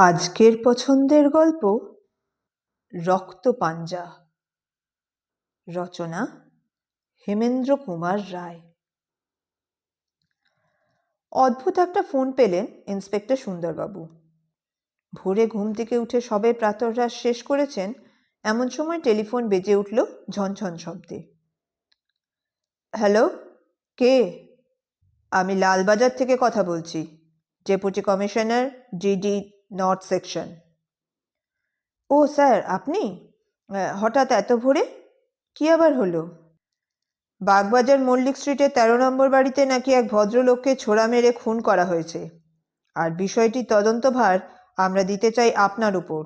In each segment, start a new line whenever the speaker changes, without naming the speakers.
আজকের পছন্দের গল্প রক্তপাঞ্জা। রচনা হেমেন্দ্র কুমার রায়। অদ্ভুত একটা ফোন পেলেন ইন্সপেক্টর সুন্দরবাবু। ভোরে ঘুম থেকে উঠে সবে প্রাতরাশ শেষ করেছেন, এমন সময় টেলিফোন বেজে উঠল ঝনঝন শব্দে। হ্যালো, কে? আমি লালবাজার থেকে কথা বলছি, deputy commissioner, DD north section. ও স্যার, আপনি? হঠাৎ এত ভোরে? কি আবার হলো? বাগবাজার মল্লিক স্ট্রিটের 13 নম্বর বাড়িতে নাকি এক ভদ্রলোককে ছোড়া মেরে খুন করা হয়েছে, আর বিষয়টি তদন্তভার আমরা দিতে চাই আপনার উপর।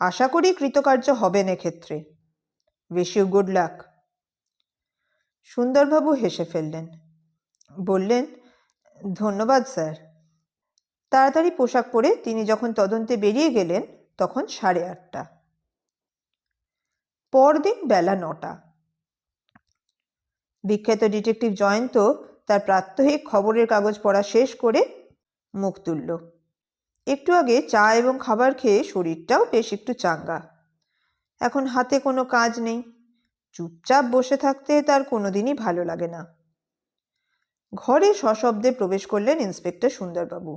আশা করি কৃতকার্য হবেন এক্ষেত্রে। Wish you good luck. Sundarbabu হেসে ফেললেন, বললেন, ধন্যবাদ স্যার। তাড়াতাড়ি পোশাক পরে তিনি যখন তদন্তে বেরিয়ে গেলেন তখন 8:30। পরদিন বেলা 9টা। বিখ্যাত ডিটেকটিভ জয়ন্ত তার প্রাত্যহিক খবরের কাগজ পড়া শেষ করে মুখ তুলল। একটু আগে চা এবং খাবার খেয়ে শরীরটাও বেশ একটু চাঙ্গা। এখন হাতে কোনো কাজ নেই, চুপচাপ বসে থাকতে তার কোনোদিনই ভালো লাগে না। ঘরে সশব্দে প্রবেশ করলেন ইন্সপেক্টর সুন্দরবাবু।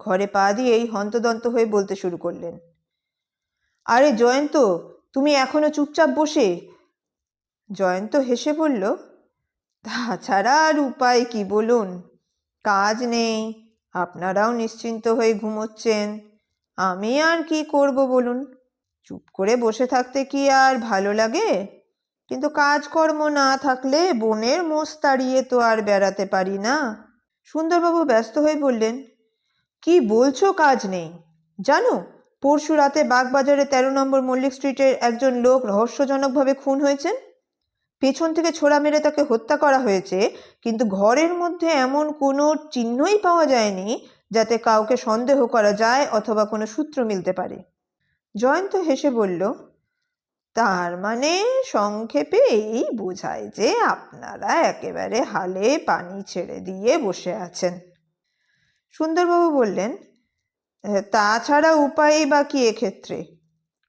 ঘরে পা দিয়েই হন্তদন্ত হয়ে বলতে শুরু করলেন, আরে জয়ন্ত, তুমি এখনো চুপচাপ বসে? জয়ন্ত হেসে বলল, তাছাড়া আর উপায় কি বলুন, কাজ নেই, আপনারাও নিশ্চিন্ত হয়ে ঘুমোচ্ছেন, আমি আর কি করব বলুন। চুপ করে বসে থাকতে কি আর ভালো লাগে? কিন্তু কাজকর্ম না থাকলে বনের মোষ তাড়িয়ে তো আর বেড়াতে পারি না। সুন্দরবাবু ব্যস্ত হয়ে বললেন, কি বলছো কাজ নেই? জানো, পরশু রাতে বাগবাজারে 13 নম্বর মল্লিক স্ট্রিটের একজন লোক রহস্যজনকভাবে খুন হয়েছেন। পেছন থেকে ছোড়া মেরে তাকে হত্যা করা হয়েছে, কিন্তু ঘরের মধ্যে এমন কোনো চিহ্নই পাওয়া যায়নি যাতে কাউকে সন্দেহ করা যায় অথবা কোনো সূত্র মিলতে পারে। জয়ন্ত হেসে বলল, তার মানে সংক্ষেপে এই বোঝায় যে আপনারা একেবারে হালে পানি ছেড়ে দিয়ে বসে আছেন। সুন্দরবাবু বললেন, তাছাড়া উপায় বা কি এক্ষেত্রে?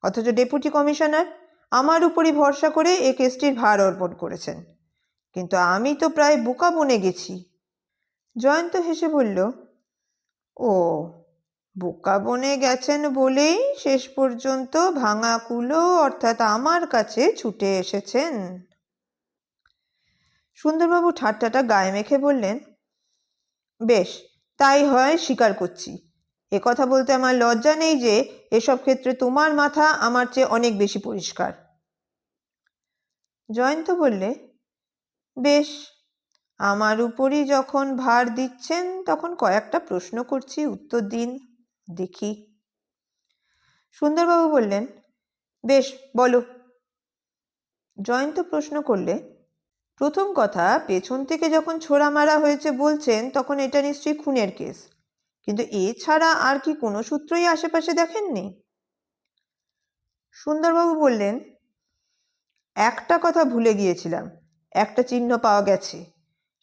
অথচ ডেপুটি কমিশনার আমার উপরই ভরসা করে এ কেসটির ভার অর্পণ করেছেন, কিন্তু আমি তো প্রায় বোকা বনে গেছি। জয়ন্ত হেসে বলল, ও, বোকা বনে গেছেন বলেই শেষ পর্যন্ত ভাঙা কুলো অর্থাৎ আমার কাছে ছুটে এসেছেন। সুন্দরবাবু ঠাট্টাটা গায়ে মেখে বললেন, বেশ, তাই হয়, স্বীকার করছি। কথা বলতে আমার লজ্জা নেই যে এসব ক্ষেত্রে তোমার মাথা আমার চেয়ে অনেক বেশি পরিষ্কার। জয়ন্ত বললে, বেশ, আমার উপরই যখন ভার দিচ্ছেন তখন কয়েকটা প্রশ্ন করছি, উত্তর দিন দেখি। সুন্দরবাবু বললেন, বেশ, বলো। জয়ন্ত প্রশ্ন করলে, প্রথম কথা, পেছন থেকে যখন ছোড়া মারা হয়েছে বলছেন তখন এটা নিশ্চয়ই খুনের কেস, কিন্তু এছাড়া আর কি কোনো সূত্রই আশেপাশে দেখেননি? সুন্দরবাবু বললেন, একটা কথা ভুলে গিয়েছিলাম, একটা চিহ্ন পাওয়া গেছে।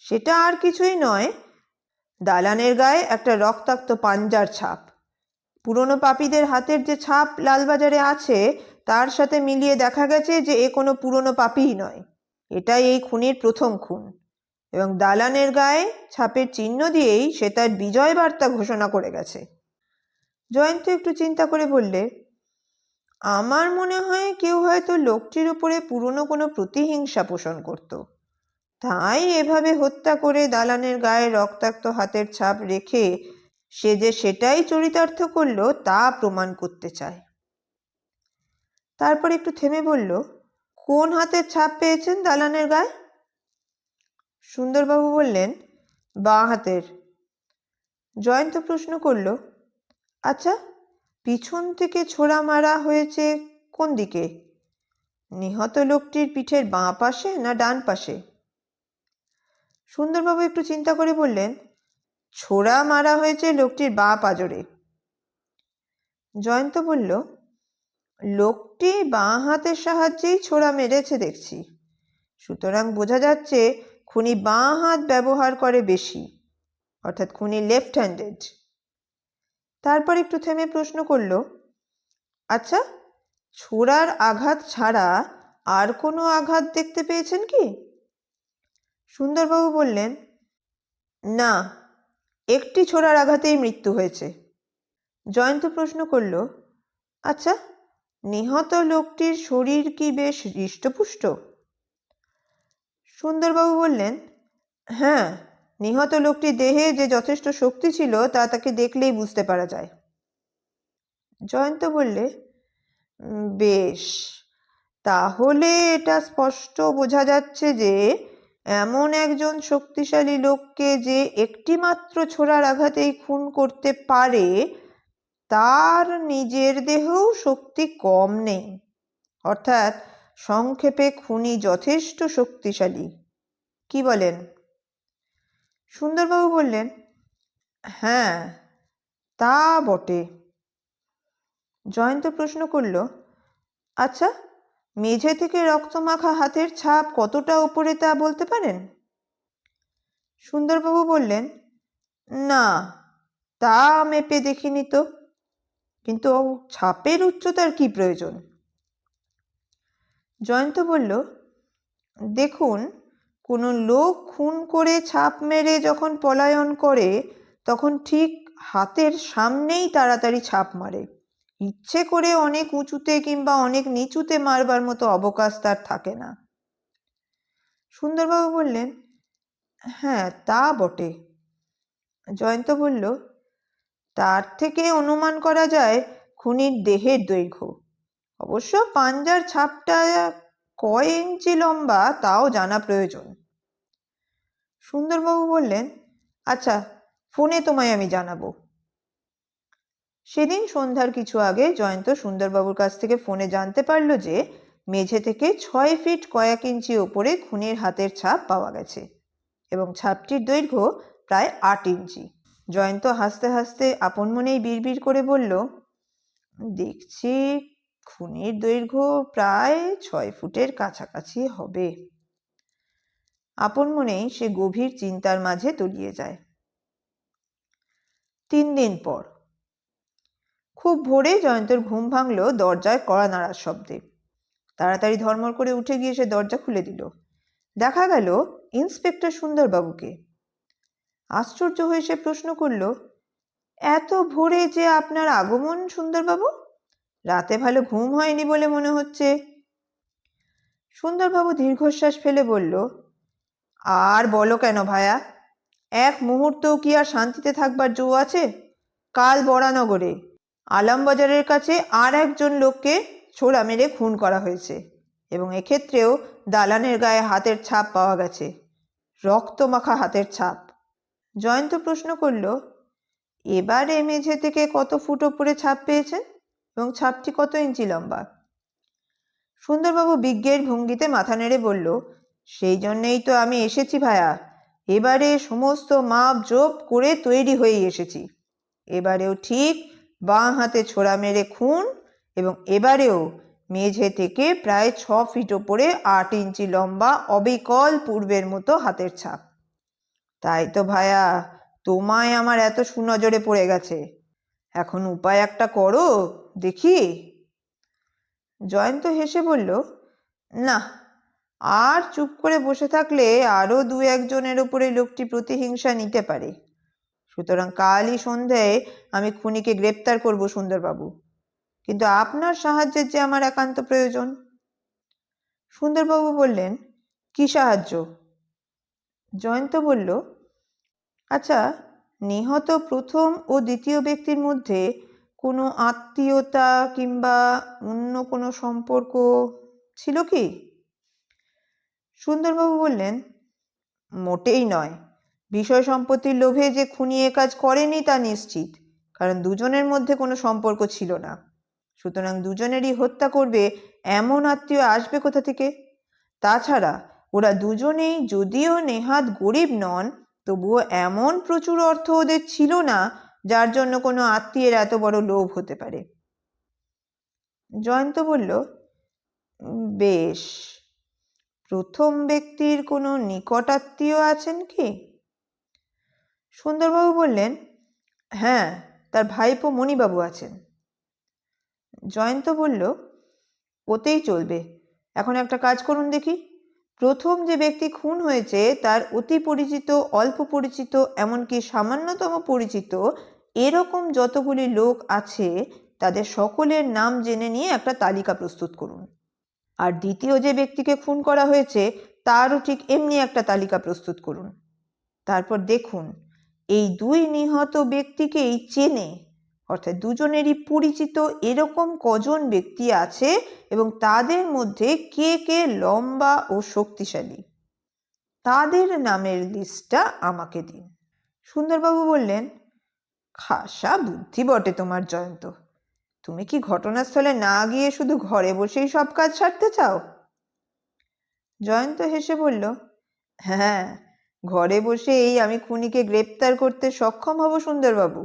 সেটা আর কিছুই নয়, দালানের গায়ে একটা রক্তাক্ত পাঞ্জার ছাপ। পুরনো পাপীদের হাতের যে ছাপ লালবাজারে আছে তার সাথে মিলিয়ে দেখা গেছে যে এ কোনো পুরনো পাপীই নয়, এটাই এই খুনির প্রথম খুন, এবং দালানের গায়ে ছাপের চিহ্ন দিয়েই সে তার বিজয় বার্তা ঘোষণা করে গেছে। জয়ন্ত একটু চিন্তা করে বললে, আমার মনে হয় কেউ হয়তো লোকটির উপরে পুরনো কোনো প্রতিহিংসা পোষণ করত, তাই এভাবে হত্যা করে দালানের গায়ে রক্তাক্ত হাতের ছাপ রেখে সে যে সেটাই চরিতার্থ করলো তা প্রমাণ করতে চায়। তারপর একটু থেমে বলল, কোন হাতের ছাপ পেয়েছেন দালানের গায়ে? সুন্দরবাবু বললেন, বাঁ হাতের। জয়ন্ত প্রশ্ন করল, আচ্ছা, পিছন থেকে ছোড়া মারা হয়েছে কোন দিকে? নিহত লোকটির পিঠের বাঁ পাশে না ডান পাশে? সুন্দরবাবু একটু চিন্তা করে বললেন, ছোড়া মারা হয়েছে লোকটির বাঁ পাঁজরে। জয়ন্ত বলল, লোকটি বাঁ হাতের সাহায্যেই ছোড়া মেরেছে দেখছি, সুতরাং বোঝা যাচ্ছে খুনি বাঁ হাত ব্যবহার করে বেশি, অর্থাৎ খুনি লেফট হ্যান্ডেড। তারপর একটু থেমে প্রশ্ন করল, আচ্ছা, ছোড়ার আঘাত ছাড়া আর কোনো আঘাত দেখতে পেয়েছেন কি? সুন্দরবাবু বললেন, না, একটি ছোড়ার আঘাতেই মৃত্যু হয়েছে। জয়ন্ত প্রশ্ন করল, আচ্ছা, নিহত লোকটির শরীর কি বেশ হৃষ্টপুষ্ট? সুন্দরবাবু বললেন, হ্যাঁ, নিহত লোকটির দেহে যে যথেষ্ট শক্তি ছিল তা তাকে দেখলেই বুঝতে পারা যায়। জয়ন্ত বললে, বেশ, তাহলে এটা স্পষ্ট বোঝা যাচ্ছে যে এমন একজন শক্তিশালী লোককে যে একটি মাত্র ছোড়ার আঘাতেই খুন করতে পারে তার নিজের দেহেও শক্তি কম নেই। অর্থাৎ সংক্ষেপে খুনি যথেষ্ট শক্তিশালী। কি বলেন? সুন্দরবাবু বললেন, হ্যাঁ, তা বটে। জয়ন্ত প্রশ্ন করল, আচ্ছা, মেঝে থেকে রক্তমাখা হাতের ছাপ কতটা উপরে তা বলতে পারেন? সুন্দরবাবু বললেন, না, তা মেপে দেখিনি তো, কিন্তু ছাপের উচ্চতার কি প্রয়োজন? জয়ন্ত বলল, দেখুন, কোনো লোক খুন করে ছাপ মেরে যখন পলায়ন করে তখন ঠিক হাতের সামনেই তাড়াতাড়ি ছাপ মারে। ইচ্ছে করে অনেক উঁচুতে কিংবা অনেক নিচুতে মারবার মতো অবকাশ তার থাকে না। সুন্দরবাবু বললেন, হ্যাঁ, তা বটে। জয়ন্ত বলল, তার থেকে অনুমান করা যায় খুনির দেহের দৈর্ঘ্য। অবশ্য পাঞ্জার ছাপটা কয় ইঞ্চি লম্বা তাও জানা প্রয়োজন। সুন্দরবাবু বললেন, আচ্ছা, ফোনে তোমায় আমি জানাবো। সেদিন সন্ধ্যার কিছু আগে জয়ন্ত সুন্দরবাবুর কাছ থেকে ফোনে জানতে পারল যে মেঝে থেকে 6 ফিট কয়েক ইঞ্চি ওপরে খুনির হাতের ছাপ পাওয়া গেছে এবং ছাপটির দৈর্ঘ্য প্রায় 8 ইঞ্চি। জয়ন্ত হাসতে হাসতে আপন মনেই বিড়বিড় করে বলল, দেখছি খুনির দৈর্ঘ্য প্রায় 6 ফুটের কাছাকাছি হবে। আপন মনেই সে গভীর চিন্তার মাঝে তলিয়ে যায়। 3 দিন পর খুব ভোরে জয়ন্তর ঘুম ভাঙল দরজায় কড়া নাড়ার শব্দে। তাড়াতাড়ি ধর্মর করে উঠে গিয়ে সে দরজা খুলে দিল। দেখা গেল ইন্সপেক্টর সুন্দরবাবুকে। আশ্চর্য হয়ে সে প্রশ্ন করল, এত ভোরে যে আপনার আগমন সুন্দরবাবু? রাতে ভালো ঘুম হয়নি বলে মনে হচ্ছে। সুন্দরবাবু দীর্ঘশ্বাস ফেলে বলল, আর বলো কেন ভায়া, এক মুহূর্তও কি আর শান্তিতে থাকবার জো আছে? কাল বরানগরে আলামবাজারের কাছে আর একজন লোককে ছোড়া মেরে খুন করা হয়েছে এবং এক্ষেত্রেও দালানের গায়ে হাতের ছাপ পাওয়া গেছে, রক্তমাখা হাতের ছাপ। জয়ন্ত প্রশ্ন করল, এবারে মেঝে থেকে কত ফুট ওপরে ছাপ পেয়েছেন এবং ছাপটি কত ইঞ্চি লম্বা? সুন্দরবাবু বিজ্ঞের ভঙ্গিতে মাথা নেড়ে বলল, সেই জন্যেই তো আমি এসেছি ভায়া, এবারে সমস্ত মাপ জোপ করে তৈরি হয়েই এসেছি। এবারেও ঠিক বাঁ হাতে ছোড়া মেরে খুন এবং এবারেও মেঝে থেকে প্রায় 6 ফিট ওপরে 8 ইঞ্চি লম্বা অবিকল পূর্বের মতো হাতের ছাপ। তাই তো ভায়া, তোমায় আমার এত সুনজরে পড়ে গেছে। এখন উপায় একটা করো দেখি। জয়ন্ত হেসে বলল, না, আর চুপ করে বসে থাকলে আরও 2-1 জনের উপরে লোকটি প্রতিহিংসা নিতে পারে। সুতরাং কালই সন্ধ্যায় আমি খুনিকে গ্রেপ্তার করব সুন্দরবাবু, কিন্তু আপনার সাহায্যের যে আমার একান্ত প্রয়োজন। সুন্দরবাবু বললেন, কি সাহায্য? জয়ন্ত বলল, আচ্ছা, নিহত প্রথম ও দ্বিতীয় ব্যক্তির মধ্যে কোনো আত্মীয়তা কিংবা অন্য কোনো সম্পর্ক ছিল কি? সুন্দরবাবু বললেন, মোটেই নয়। বিষয় সম্পত্তির লোভে যে খুনি এ কাজ করেনি তা নিশ্চিত, কারণ দুজনের মধ্যে কোনো সম্পর্ক ছিল না। সুতরাং দুজনেরই হত্যা করবে এমন আত্মীয় আসবে কোথা থেকে? তাছাড়া ওরা দুজনেই যদিও নেহাত গরিব নন, তবুও এমন প্রচুর অর্থ ওদের ছিল না যার জন্য কোনো আত্মীয়ের এত বড় লোভ হতে পারে। জয়ন্ত বলল, বেশ, প্রথম ব্যক্তির কোনো নিকট আত্মীয় আছেন কি? সুন্দরবাবু বললেন, হ্যাঁ, তার ভাইপো মণিবাবু আছেন। জয়ন্ত বলল, ওতেই চলবে। এখন একটা কাজ করুন দেখি। প্রথম যে ব্যক্তি খুন হয়েছে তার অতি পরিচিত, অল্প পরিচিত, এমনকি সামান্যতম পরিচিত এরকম যতগুলি লোক আছে তাদের সকলের নাম জেনে নিয়ে একটা তালিকা প্রস্তুত করুন। আর দ্বিতীয় যে ব্যক্তিকে খুন করা হয়েছে তারও ঠিক এমনি একটা তালিকা প্রস্তুত করুন। তারপর দেখুন এই দুই নিহত ব্যক্তিকেই চেনে, অর্থাৎ দুজনেরই পরিচিত এরকম কজন ব্যক্তি আছে এবং তাদের মধ্যে কে কে লম্বা ও শক্তিশালী, তাদের নামের লিস্টটা আমাকে দিন। সুন্দরবাবু বললেন, খাসা বুদ্ধি বটে তোমার জয়ন্ত। তুমি কি ঘটনাস্থলে না গিয়ে শুধু ঘরে বসেই সব কাজ সারতে চাও? জয়ন্ত হেসে বলল, হ্যাঁ, ঘরে বসেই আমি খুনিকে গ্রেপ্তার করতে সক্ষম হব সুন্দরবাবু,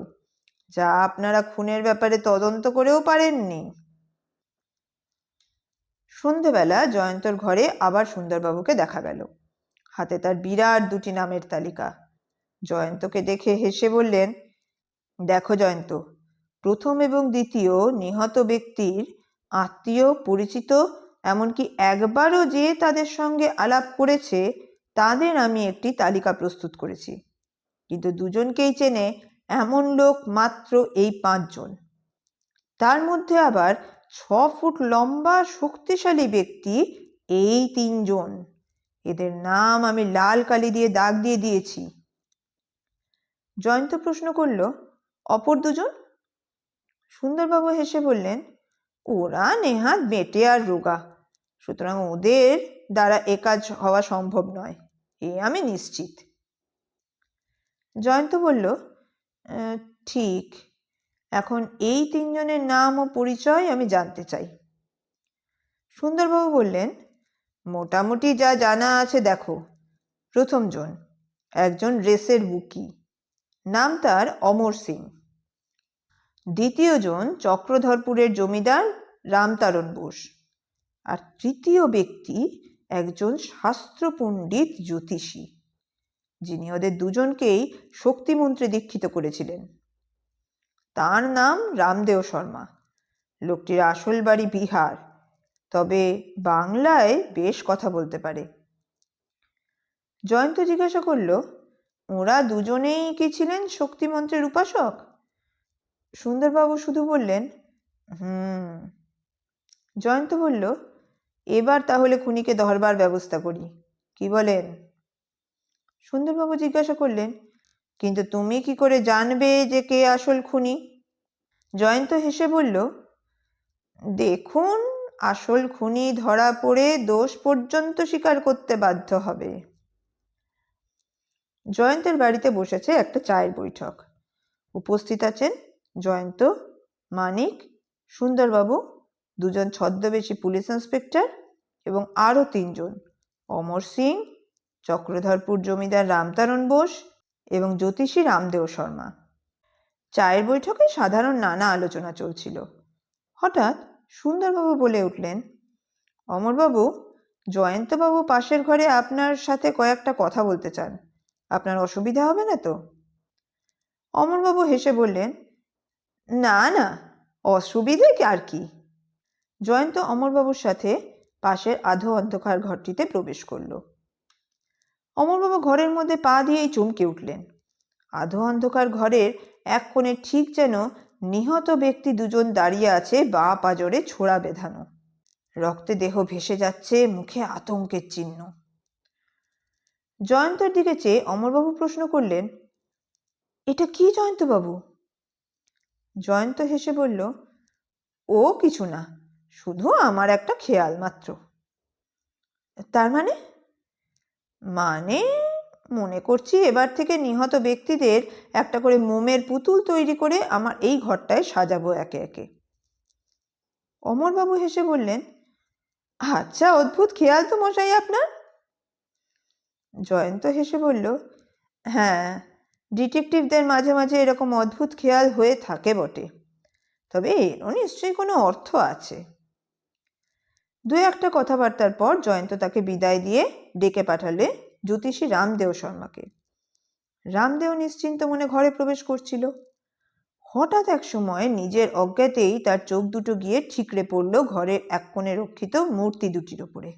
যা আপনারা খুনের ব্যাপারে তদন্ত করেও পারেননি। সন্ধেবেলা জয়ন্তর ঘরে আবার সুন্দরবাবুকে দেখা গেল। হাতে তার বিরাট দুটি নামের তালিকা। জয়ন্তকে দেখে হেসে বললেন, দেখো জয়ন্ত, প্রথম এবং দ্বিতীয় নিহত ব্যক্তির আত্মীয়, পরিচিত, এমনকি একবারও যে তাদের সঙ্গে আলাপ করেছে তাদের আমি একটি তালিকা প্রস্তুত করেছি। কিন্তু দুজনকেই চেনে এমন লোক মাত্র এই 5 জন। তার মধ্যে আবার 6 ফুট লম্বা শক্তিশালী ব্যক্তি এই 3 জন। এদের নাম আমি লাল কালি দিয়ে দাগ দিয়ে দিয়েছি। জয়ন্ত প্রশ্ন করল, অপর দুজন? সুন্দরবাবু হেসে বললেন, ওরা নেহাত বেঁটে আর রোগা, সুতরাং ওদের দ্বারা এ কাজ হওয়া সম্ভব নয়, এ আমি নিশ্চিত। জয়ন্ত বলল, ঠিক, এখন এই 3 জনের নাম ও পরিচয় আমি জানতে চাই। সুন্দরবাবু বললেন, মোটামুটি যা জানা আছে দেখো। প্রথম জন একজন রেসের বুকি, নাম তার অমর সিং। দ্বিতীয় জন চক্রধরপুরের জমিদার রামতারণ বোস। আর তৃতীয় ব্যক্তি একজন শাস্ত্র পণ্ডিত জ্যোতিষী, যিনি ওদের দুজনকেই শক্তিমন্ত্রে দীক্ষিত করেছিলেন। তার নাম রামদেও শর্মা। লোকটির আসল বাড়ি বিহার, তবে বাংলায় বেশ কথা বলতে পারে। জয়ন্ত জিজ্ঞাসা করল, ওরা দুজনেই কি ছিলেন শক্তিমন্ত্রের উপাসক? সুন্দরবাবু শুধু বললেন, জয়ন্ত বলল, এবার তাহলে খুনিকে ধরবার ব্যবস্থা করি, কি বলেন? সুন্দরবাবু জিজ্ঞাসা করলেন, কিন্তু তুমি কি করে জানবে যে কে আসল খুনি? জয়ন্ত হেসে বলল, দেখুন, আসল খুনি ধরা পড়ে দোষ পর্যন্ত স্বীকার করতে বাধ্য হবে। জয়ন্তের বাড়িতে বসেছে একটা চায়ের বৈঠক। উপস্থিত আছেন জয়ন্ত, মানিক, সুন্দরবাবু, 2 জন ছদ্মবেশী পুলিশ ইন্সপেক্টর এবং আরও 3 জন, অমর সিং, চক্রধরপুর জমিদার রামতারণ বোস এবং জ্যোতিষী রামদেও শর্মা। চায়ের বৈঠকে সাধারণ নানা আলোচনা চলছিল। হঠাৎ সুন্দরবাবু বলে উঠলেন, অমরবাবু, জয়ন্তবাবু পাশের ঘরে আপনার সাথে কয়েকটা কথা বলতে চান, আপনার অসুবিধা হবে না তো? অমরবাবু হেসে বললেন, না না, অসুবিধে আর কি। জয়ন্ত অমরবাবুর সাথে পাশের আধো অন্ধকার ঘরটিতে প্রবেশ করল। অমরবাবু ঘরের মধ্যে পা দিয়েই চমকে উঠলেন। আধো অন্ধকার ঘরের এক কোণে ঠিক যেন নিহত ব্যক্তি 2 জন দাঁড়িয়ে আছে, বাঁ পাজরে ছোড়া বেঁধানো, রক্তে দেহ ভেসে যাচ্ছে, মুখে আতঙ্কের চিহ্ন। জয়ন্তের দিকে চেয়ে অমরবাবু প্রশ্ন করলেন, এটা কি জয়ন্তবাবু? জয়ন্ত হেসে বলল, ও কিছু না, শুধু আমার একটা খেয়াল মাত্র। তার মানে? মানে মনে করছি এবার থেকে নিহত ব্যক্তিদের একটা করে মোমের পুতুল তৈরি করে আমার এই ঘরটায় সাজাবো একে একে। অমরবাবু হেসে বললেন, আচ্ছা, অদ্ভুত খেয়াল তো মশাই আপনার। জয়ন্ত হেসে বলল, হ্যাঁ, ডিটেকটিভদের মাঝে মাঝে এরকম অদ্ভুত খেয়াল হয়ে থাকে বটে, তবে এরও নিশ্চয়ই কোনো অর্থ আছে। 2-1টা কথাবার্তার পর জয়ন্ত তাকে বিদায় দিয়ে ডেকে পাঠালে জ্যোতিষী রামদেও শর্মাকে। রামদেও নিশ্চিন্ত মনে ঘরে প্রবেশ করছিল। হঠাৎ এক সময় নিজের অজ্ঞাতেই তার চোখ দুটো গিয়ে ঠিকরে পড়ল ঘরের এক কোণে রক্ষিত মূর্তি দুটির উপরে।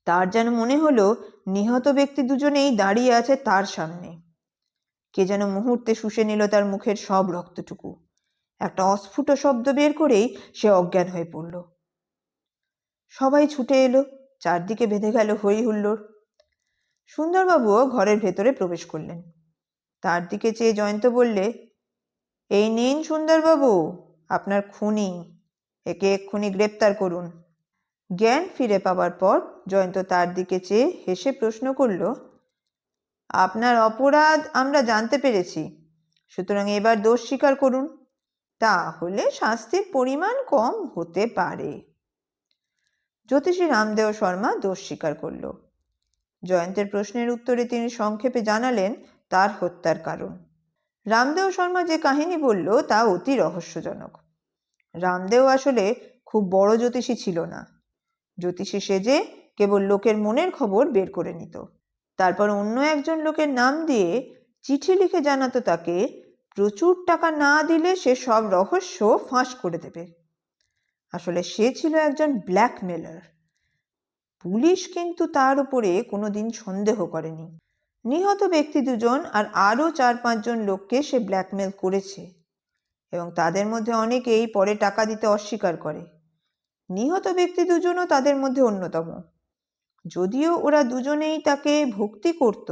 তার যেন মনে হলো নিহত ব্যক্তি দুজনেই দাঁড়িয়ে আছে তার সামনে। কে যেন মুহূর্তে শুষে নিল তার মুখের সব রক্তটুকু। একটা অস্ফুট শব্দ বের করেই সে অজ্ঞান হয়ে পড়ল। সবাই ছুটে এলো, চারদিকে বেঁধে গেল হই হুল্লোড়। সুন্দরবাবুও ঘরের ভেতরে প্রবেশ করলেন। তার দিকে চেয়ে জয়ন্ত বললে, এই নিন সুন্দরবাবু, আপনার খুনি, একে এক্ষুনি গ্রেপ্তার করুন। জ্ঞান ফিরে পাবার পর জয়ন্ত তার দিকে চেয়ে হেসে প্রশ্ন করল, আপনার অপরাধ আমরা জানতে পেরেছি, সুতরাং এবার দোষ স্বীকার করুন, তাহলে শাস্তির পরিমাণ কম হতে পারে। জ্যোতিষী রামদেও শর্মা দোষ স্বীকার করল। জয়ন্তের প্রশ্নের উত্তরে তিনি সংক্ষেপে জানালেন তার হত্যার কারণ। রামদেও শর্মা যে কাহিনী বলল তা অতি রহস্যজনক। রামদেও আসলে খুব বড় জ্যোতিষী ছিল না। জ্যোতিষী সেজে কেবল লোকের মনের খবর বের করে নিত, তারপর অন্য একজন লোকের নাম দিয়ে চিঠি লিখে জানাতো তাকে প্রচুর টাকা না দিলে সে সব রহস্য ফাঁস করে দেবে। আসলে সে ছিল একজন ব্ল্যাকমেলার। পুলিশ কিন্তু তার উপরে কোনোদিন সন্দেহ করেনি। নিহত ব্যক্তি দুজন আর আরও 4-5 জন লোককে সে ব্ল্যাকমেল করেছে এবং তাদের মধ্যে অনেকেই পরে টাকা দিতে অস্বীকার করে। নিহত ব্যক্তি দুজনও তাদের মধ্যে অন্যতম। যদিও ওরা দুজনেই তাকে ভক্তি করত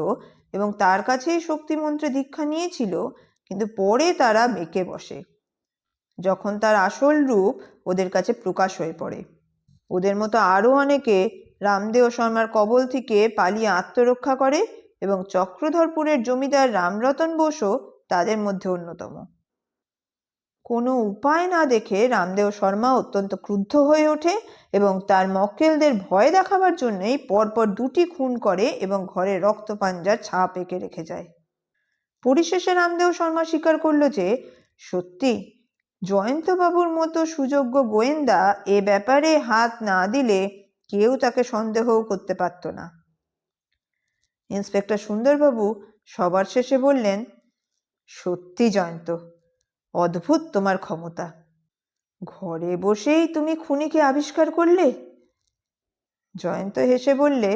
এবং তার কাছেই শক্তিমন্ত্রে দীক্ষা নিয়েছিল, কিন্তু পরে তারা বেঁকে বসে যখন তার আসল রূপ ওদের কাছে প্রকাশ হয়ে পড়ে। ওদের মতো আরও অনেকে রামদেও শর্মার কবল থেকে পালিয়ে আত্মরক্ষা করে এবং চক্রধরপুরের জমিদার রামরতন বোসও তাদের মধ্যে অন্যতম। কোনো উপায় না দেখে রামদেও শর্মা অত্যন্ত ক্রুদ্ধ হয়ে ওঠে এবং তার মক্কেলদের ভয় দেখাবার জন্যই পরপর 2টি খুন করে এবং ঘরে রক্তপাঞ্জার ছাপ এঁকে রেখে যায়। পরিশেষে রামদেও শর্মা স্বীকার করল যে সত্যি জয়ন্তবাবুর মতো সুযোগ্য গোয়েন্দা এ ব্যাপারে হাত না দিলে কেউ তাকে সন্দেহও করতে পারত না। ইন্সপেক্টর সুন্দরবাবু সবার শেষে বললেন, সত্যি জয়ন্ত, অদ্ভুত তোমার ক্ষমতা। ঘরে বসেই তুমি খুনিকে আবিষ্কার করলে। জয়ন্ত হেসে বললে,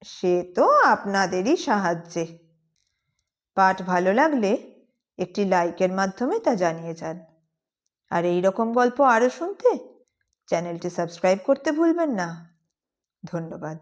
সে তো আপনাদেরই সাহায্যে। পাঠ ভালো লাগলে একটি লাইকের মাধ্যমে তা জানিয়ে যান। আর এই রকম গল্প আরও শুনতে চ্যানেলটি সাবস্ক্রাইব করতে ভুলবেন না। ধন্যবাদ।